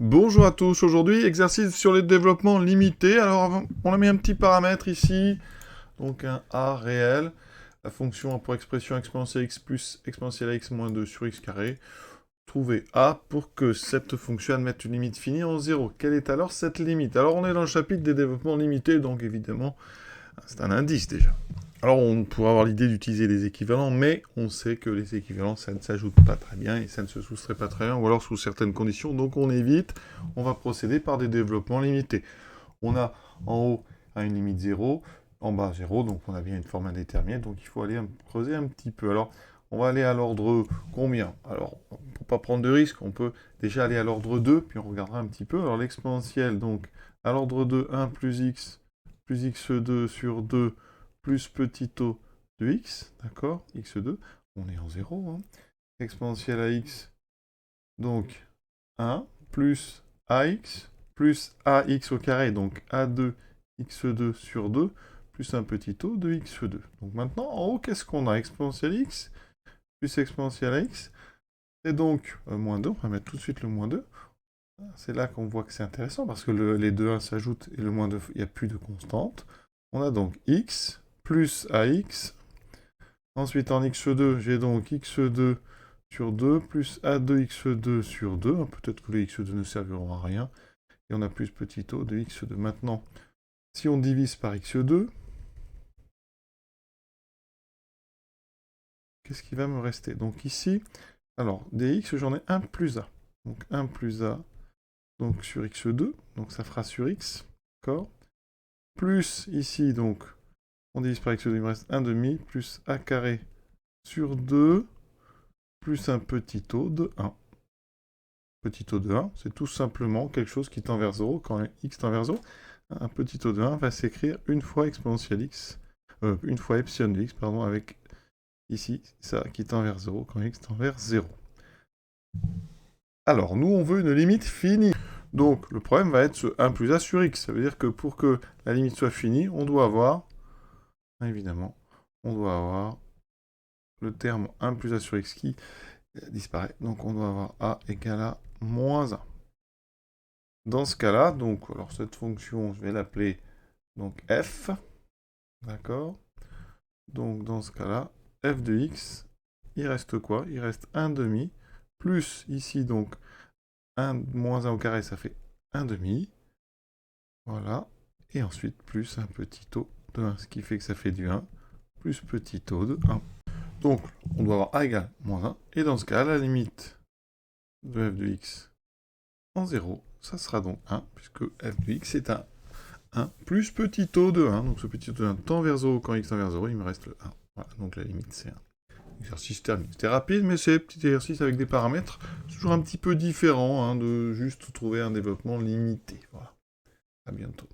Bonjour à tous, aujourd'hui exercice sur les développements limités. Alors on a mis un petit paramètre ici, donc un a réel. La fonction a pour expression exponentielle x plus exponentielle x moins 2 sur x carré. Trouvez a pour que cette fonction admette une limite finie en 0. Quelle est alors cette limite? Alors on est dans le chapitre des développements limités, donc évidemment c'est un indice déjà. Alors on pourrait avoir l'idée d'utiliser des équivalents, mais on sait que les équivalents, ça ne s'ajoute pas très bien et ça ne se soustrait pas très bien, ou alors sous certaines conditions, donc on évite, on va procéder par des développements limités. On a en haut à une limite 0, en bas 0, donc on a bien une forme indéterminée, donc il faut aller creuser un petit peu. Alors on va aller à l'ordre combien? Alors pour pas prendre de risque, on peut déjà aller à l'ordre 2, puis on regardera un petit peu. Alors l'exponentielle, donc à l'ordre 2, 1 plus x2 sur 2, plus petit o de x, d'accord, x2, on est en 0, hein. Exponentielle à x, donc 1, plus ax au carré, donc a2 x2 sur 2, plus un petit o de x2. Donc maintenant, en haut, qu'est-ce qu'on a? Exponentielle x, plus exponentielle à x, et donc moins 2, on va mettre tout de suite le moins 2. C'est là qu'on voit que c'est intéressant, parce que les deux 1 s'ajoutent, et le moins 2, il n'y a plus de constante. On a donc x, plus ax. Ensuite, en x2, j'ai donc x2 sur 2, plus a2x2 sur 2. Peut-être que les x2 ne serviront à rien. Et on a plus petit o de x2. Maintenant, si on divise par x2, qu'est-ce qui va me rester? Donc ici, alors, dx, j'en ai 1 plus a. Donc 1 plus a, donc sur x2, donc ça fera sur x, d'accord? Plus ici, donc, on divise par x2, il me reste 1 demi, plus a carré sur 2, plus un petit o de 1. Petit o de 1, c'est tout simplement quelque chose qui tend vers 0 quand x tend vers 0. Un petit o de 1 va s'écrire une fois exponentielle x, une fois epsilon de x, pardon, avec ici, ça qui tend vers 0 quand x tend vers 0. Alors, nous, on veut une limite finie. Donc, le problème va être ce 1 plus a sur x. Ça veut dire que pour que la limite soit finie, on doit avoir, évidemment, on doit avoir le terme 1 plus a sur x qui disparaît. Donc, on doit avoir a égale à moins 1. Dans ce cas-là, donc, alors cette fonction, je vais l'appeler donc f, d'accord? Donc, dans ce cas-là, f de x, il reste quoi? Il reste 1 demi, plus ici, donc, 1 moins 1 au carré, ça fait 1 demi. Voilà. Et ensuite, plus un petit o de 1, ce qui fait que ça fait du 1, plus petit o de 1. Donc, on doit avoir a égale moins 1. Et dans ce cas, la limite de f de x en 0, ça sera donc 1, puisque f de x est un 1 plus petit o de 1. Donc ce petit o de 1 tend vers 0 quand x tend vers 0, il me reste le 1. Voilà, donc la limite c'est 1. Exercice terminé. C'était rapide, mais c'est petit exercice avec des paramètres. C'est toujours un petit peu différent de juste trouver un développement limité. Voilà. À bientôt.